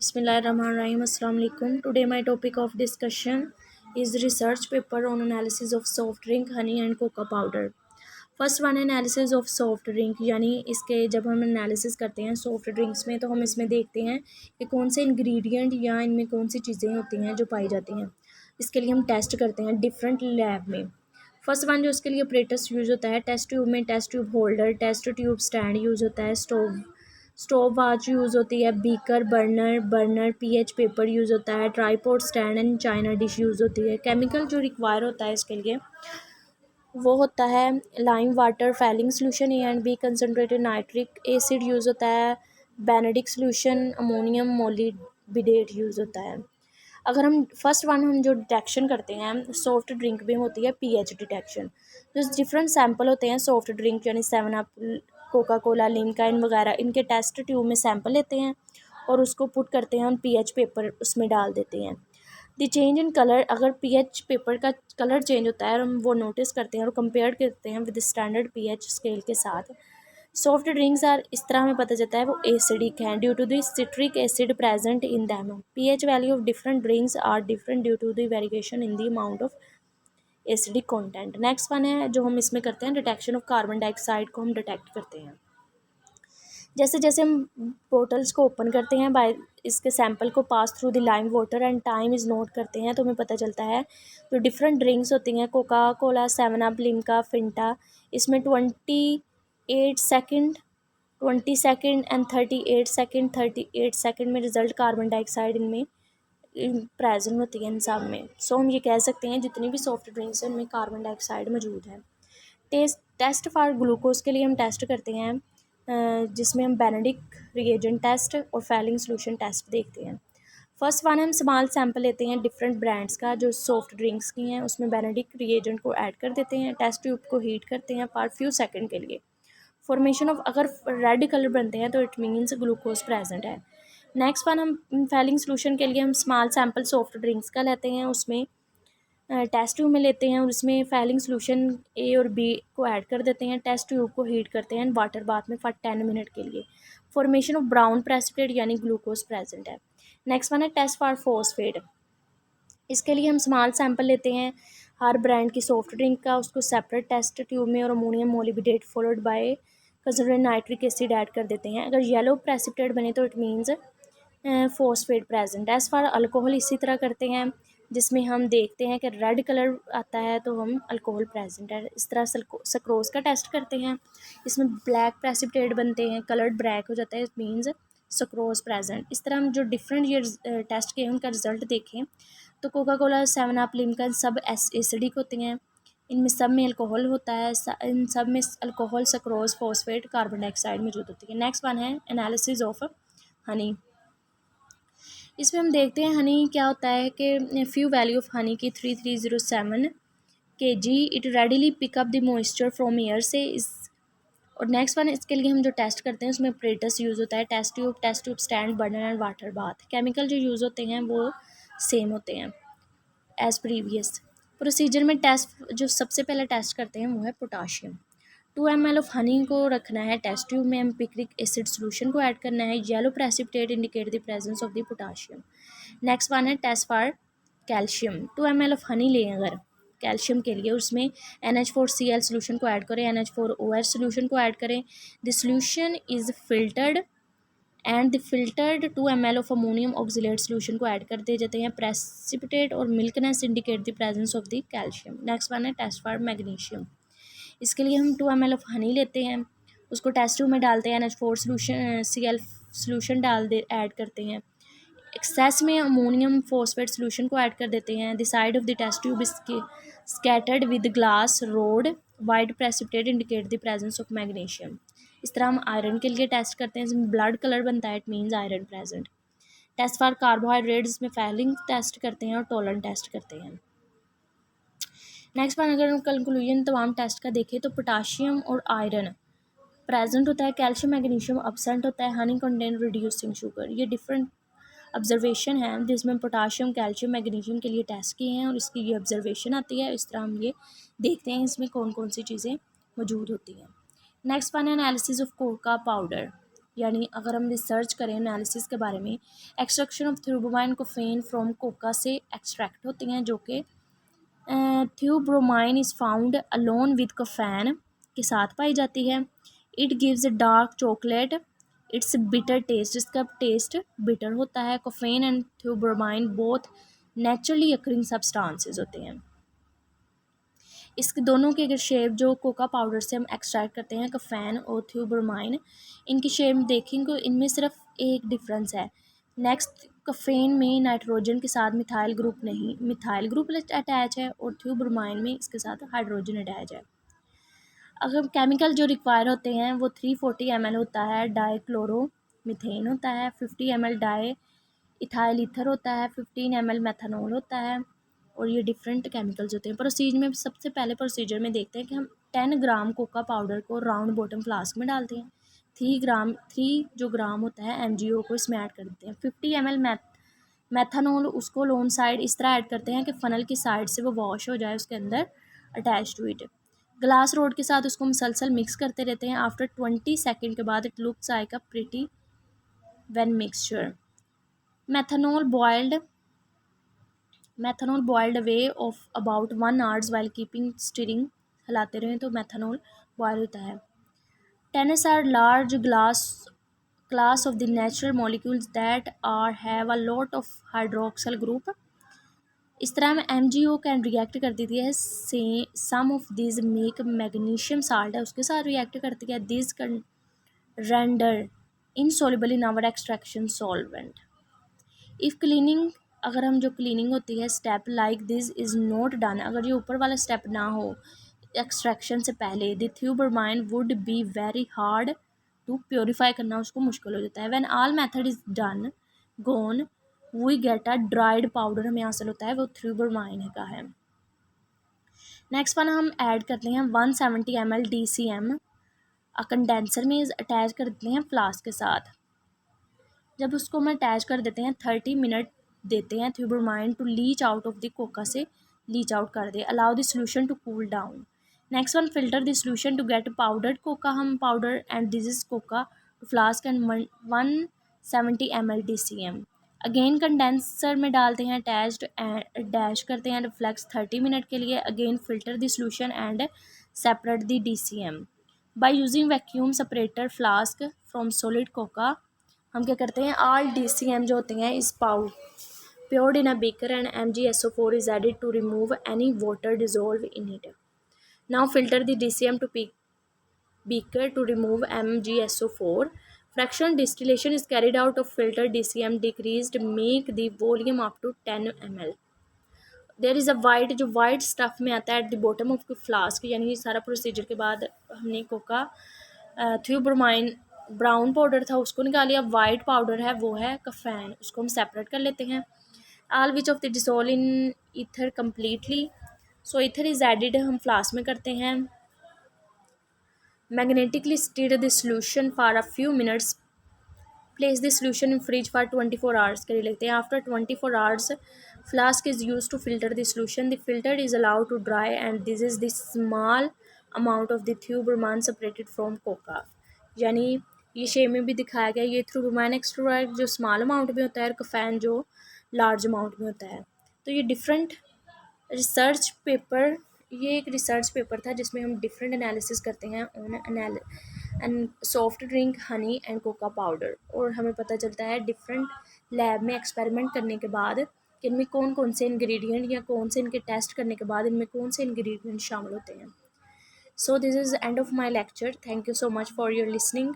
Bismillahirrahmanirrahim. Assalamu alaikum. Today my topic of discussion is research paper on analysis of soft drink, honey and cocoa powder. First one है analysis of soft drink, यानी इसके जब हम analysis करते हैं soft drinks में तो हम इसमें देखते हैं कि कौन से इंग्रेडिएंट या इनमें कौन सी चीज़ें होती हैं जो पाई जाती हैं। इसके लिए हम टेस्ट करते हैं डिफरेंट लैब में। फर्स्ट वन जो इसके लिए ऑपरेटर्स यूज़ होता है, टेस्ट ट्यूब में test tube holder, test tube stand use होता है, स्टोव वाच यूज़ होती है, beaker, burner pH paper use होता है, tripod stand and china dish use होती है। केमिकल जो रिक्वायर होता है इसके लिए वो होता है lime water, Fehling solution, A and B concentrated nitric acid use होता है, Benedict solution, ammonium molybdate use होता है। अगर हम फर्स्ट वन हम जो डिटेक्शन करते हैं सॉफ्ट ड्रिंक में होती है पीएच डिटेक्शन। जो डिफरेंट सैंपल होते हैं सॉफ्ट ड्रिंक यानी seven up, Coca Cola, Limca इन वगैरह, इनके टेस्ट ट्यूब में सैंपल लेते हैं और उसको पुट करते हैं, हम पीएच पेपर उसमें डाल देते हैं। द चेंज इन कलर, अगर पीएच पेपर का कलर चेंज होता है और हम वो नोटिस करते हैं और कंपेयर करते हैं विद स्टैंडर्ड पीएच स्केल के साथ, सॉफ्ट ड्रिंक्स आर, इस तरह हमें पता चलता है वो एसिडिक हैं due to the citric acid present in them. PH value of different drinks are different due to the variation in the amount of acidic content. Next one है जो हम इसमें करते हैं डिटेक्शन ऑफ कार्बन डाइऑक्साइड को हम detect करते हैं। जैसे जैसे हम बोटल्स को ओपन करते हैं, बाय इसके सैंपल को pass through the lime water and time is note करते हैं, तो हमें पता चलता है जो डिफरेंट ड्रिंक्स होती हैं Coca Cola, seven up, Limca, Fanta, इसमें 28 सेकेंड 20 सेकेंड एंड 38 सेकेंड में रिजल्ट कार्बन डाइऑक्साइड इनमें प्रेजेंट होती है इन सब में। सो हम ये कह सकते हैं जितनी भी सॉफ्ट ड्रिंक्स हैं उनमें कार्बन डाइऑक्साइड मौजूद है। टेस्ट फॉर ग्लूकोज के लिए हम टेस्ट करते हैं जिसमें हम बेनेडिक रिएजेंट टेस्ट और फैलिंग सोल्यूशन टेस्ट देखते हैं। फर्स्ट वन हम स्मॉल सैंपल लेते हैं डिफरेंट ब्रांड्स का जो सॉफ्ट ड्रिंक्स की हैं, उसमें बेनेडिक रिएजेंट को ऐड कर देते हैं, टेस्ट ट्यूब को हीट करते हैं फॉर फ्यू सेकंड के लिए। फॉर्मेशन ऑफ, अगर रेड कलर बनते हैं तो इट मीन्स ग्लूकोज प्रेजेंट है। नेक्स्ट वन हम फैलिंग सोल्यूशन के लिए हम स्मॉल सैंपल सॉफ्ट ड्रिंक्स का लेते हैं, उसमें टेस्ट ट्यूब में लेते हैं और उसमें फैलिंग सोल्यूशन ए और बी को ऐड कर देते हैं, टेस्ट ट्यूब को हीट करते हैं वाटर बाथ में फॉर 10 मिनट के लिए। फॉर्मेशन ऑफ ब्राउन प्रेसिपिटेट यानी ग्लूकोज प्रेजेंट है। नेक्स्ट वन है टेस्ट फॉर फॉस्फेट। इसके लिए हम स्मॉल सैंपल लेते हैं हर ब्रांड की सॉफ्ट ड्रिंक का, उसको सेपरेट टेस्ट ट्यूब में और ammonium molybdate followed by concentrated nitric acid add कर देते हैं। अगर येलो प्रेसिपिटेट बने तो it means phosphate present. As for alcohol इसी तरह करते हैं, जिसमें हम देखते हैं कि रेड कलर आता है तो हम अल्कोहल प्रेजेंट है। इस तरह सक्रोज का टेस्ट करते हैं, इसमें ब्लैक प्रेसिपिटेट बनते हैं, कलर्ड ब्लैक हो जाता है, इट मीन्स सक्रोज प्रेजेंट। इस तरह हम जो डिफरेंट ये टेस्ट किए उनका रिजल्ट देखें तो Coca Cola, seven up, Limca सब एसिडिक होती हैं, इनमें सब में अल्कोहल होता है, इन सब में alcohol, sucrose, phosphate, carbon dioxide मौजूद होती है। नेक्स्ट वन है एनालिसिस ऑफ हनी। इसमें हम देखते हैं हनी क्या होता है कि फ्यू वैल्यू ऑफ हनी की 3307 kg, it readily pick up the moisture from air से इस। और नेक्स्ट वन इसके लिए हम जो टेस्ट करते हैं उसमें ऑपरेटर्स यूज़ होता है, test tube stand, burner and water bath. Chemical जो यूज़ होते हैं वो सेम होते हैं एज़ प्रीवियस। प्रोसीजर में टेस्ट जो सबसे पहले टेस्ट करते हैं वो है पोटाशियम। 2 ml ऑफ हनी को रखना है टेस्ट ट्यूब में, एम्पिक्रिक एसिड सोल्यूशन को ऐड करना है, yellow precipitate indicate the presence of the potassium. Next one है test for calcium. 2 ml of honey लें अगर कैल्शियम के लिए, उसमें NH4Cl सोल्यूशन को ऐड करें, NH4OH सोल्यूशन को ऐड करें, the solution is filtered and the filtered 2 ml of ammonium oxalate solution को ऐड कर दिए जाते हैं। प्रेसिपिटेट और milkiness indicate the presence of the calcium. Next one है टेस्ट फॉर मैग्नीशियम। इसके लिए हम 2 ml ऑफ हनी लेते हैं, उसको टेस्ट ट्यूब में डालते हैं, NH4 Cl सोल्यूशन ऐड करते हैं, एक्सेस में अमोनियम फॉस्फेट सोल्यूशन को ऐड कर देते हैं। The side of the test tube is scattered with glass rod, white precipitate indicate the presence of magnesium. इस तरह हम आयरन के लिए टेस्ट करते हैं, इसमें ब्लड कलर बनता है, it means iron present. Test for carbohydrate, इसमें फैलिंग टेस्ट करते हैं और टॉलरेंट टेस्ट करते हैं। नेक्स्ट वन अगर हम कंक्लूजन तमाम टेस्ट का देखें तो पोटाशियम और आयरन प्रेजेंट होता है, कैल्शियम मैग्नीशियम अब्सेंट होता है, हनी कंटेन रिड्यूसिंग शुगर। ये डिफरेंट ऑब्जर्वेशन है जिसमें पोटाशियम, कैल्शियम, मैग्नीशियम के लिए टेस्ट किए हैं और इसकी ये ऑब्जर्वेशन आती है। इस तरह हम ये देखते हैं इसमें कौन कौन सी चीज़ें मौजूद होती हैं। नेक्स्ट वन है एनालिसिस ऑफ कोका पाउडर। यानी अगर हम रिसर्च करें एनालिसिस के बारे में, extraction of theobromine caffeine from cocoa से एक्सट्रैक्ट होती हैं, जो कि theobromine is found alone with caffeine के साथ पाई जाती है। It gives a dark chocolate, its bitter taste, इसका टेस्ट बिटर होता है। Caffeine and theobromine both naturally occurring substances होते हैं। इसके दोनों की अगर शेप जो कोका पाउडर से हम एक्सट्रैक्ट करते हैं, कफ़ैन और थियोब्रोमाइन, इनकी शेप देखेंगे, इनमें सिर्फ एक डिफरेंस है। नेक्स्ट, कफ़ेन में नाइट्रोजन के साथ मिथाइल ग्रुप नहीं, मिथाइल ग्रुप अटैच है, और थियोब्रोमाइन में इसके साथ हाइड्रोजन अटैच है। अगर केमिकल जो रिक्वायर होते हैं वो 340 ml होता है डाईक्लोरो मीथेन होता है, 50 ml डाई इथाइल ईथर होता है, 15 ml मेथनॉल होता है, और ये डिफरेंट केमिकल्स होते हैं। प्रोसीजर में सबसे पहले प्रोसीजर में देखते हैं कि हम 10 ग्राम कोका पाउडर को राउंड बॉटम फ्लास्क में डालते हैं। 3 जो ग्राम होता है MgO को इसमें ऐड कर देते हैं। 50 ml मेथनॉल उसको लोन साइड इस तरह ऐड करते हैं कि फ़नल की साइड से वो वॉश हो जाए उसके अंदर attach to it. Glass rod के साथ उसको मुसलसल मिक्स करते रहते हैं। आफ्टर 20 सेकेंड के बाद it looks like a pretty when mixture. methanol boiled methanol boiled away of about 1 hours while keeping stirring, हिलाते रहें तो methanol boil होता है। Tannins are large class of the natural molecules that are have a lot of hydroxyl group। इस तरह में MgO can react कर देती है, से some of this make magnesium salt है उसके साथ रिएक्ट करती है। This can render insoluble in our extraction solvent. If cleaning, अगर हम जो क्लीनिंग होती है step like this is not done, अगर ये ऊपर वाला स्टेप ना हो एक्सट्रैक्शन से पहले, the theobromine would be very hard to purify, करना उसको मुश्किल हो जाता है। When all method is done gone we get a dried powder हमें हासिल होता है, वो थियोब्रोमाइन का है। नेक्स्ट वन हम ऐड करते हैं 170 ml DCM कंडेंसर में अटैच कर देते हैं फ्लास्क के साथ। जब उसको हम अटैच कर देते हैं 30 मिनट देते हैं theobromine to leach out of the cocoa से लीच आउट कर दे। Allow the solution to cool down. Next one, filter the solution to get powdered cocoa, हम powder and this is cocoa to flask and 170 ml DCM। Again condenser में डालते हैं attached and dash करते हैं reflex 30 minute के लिए। Again filter the solution and separate the DCM by using vacuum separator flask from solid Coca. हम क्या करते हैं, ऑल DCM जो होते हैं इस poured in a beaker and MgSO4 is added to remove any water dissolved in it. Now filter the DCM to beaker to remove MgSO4. Fractional distillation is carried out of filtered DCM decreased, make the volume up to 10 ml. There is a white, जो white stuff में आता है at the bottom of the flask, यानी सारा procedure के बाद हमने Coca theobromine brown powder था उसको निकाल लिया, वाइट पाउडर है वो है कफ़ैन, उसको हम सेपरेट कर लेते हैं। All which of the dissolve in ether completely, so ether is added, हम फ्लास्क में करते हैं। Magnetically stir the solution for a few minutes, place the solution in fridge for 24 hours के लिए लेते हैं। After 24 hours flask is use to filter the solution, the filter is allowed to dry and this is the small amount of the theobromine separated from coca. यानी ये shape में भी दिखाया गया, ये थियोब्रोमाइन एक्सट्रैक्ट जो स्मॉल अमाउंट में होता है और कफ़ैन जो लार्ज अमाउंट में होता है। तो ये डिफरेंट रिसर्च पेपर, ये एक रिसर्च पेपर था जिसमें हम डिफरेंट एनालिसिस करते हैं on and soft drink honey and Coca powder, और हमें पता चलता है डिफरेंट लैब में एक्सपेरिमेंट करने के बाद कि इनमें कौन कौन से इंग्रेडिएंट या कौन से इनके टेस्ट करने के बाद इनमें कौन से इंग्रेडिएंट शामिल होते हैं। So this is end of my lecture, thank you so much for your listening.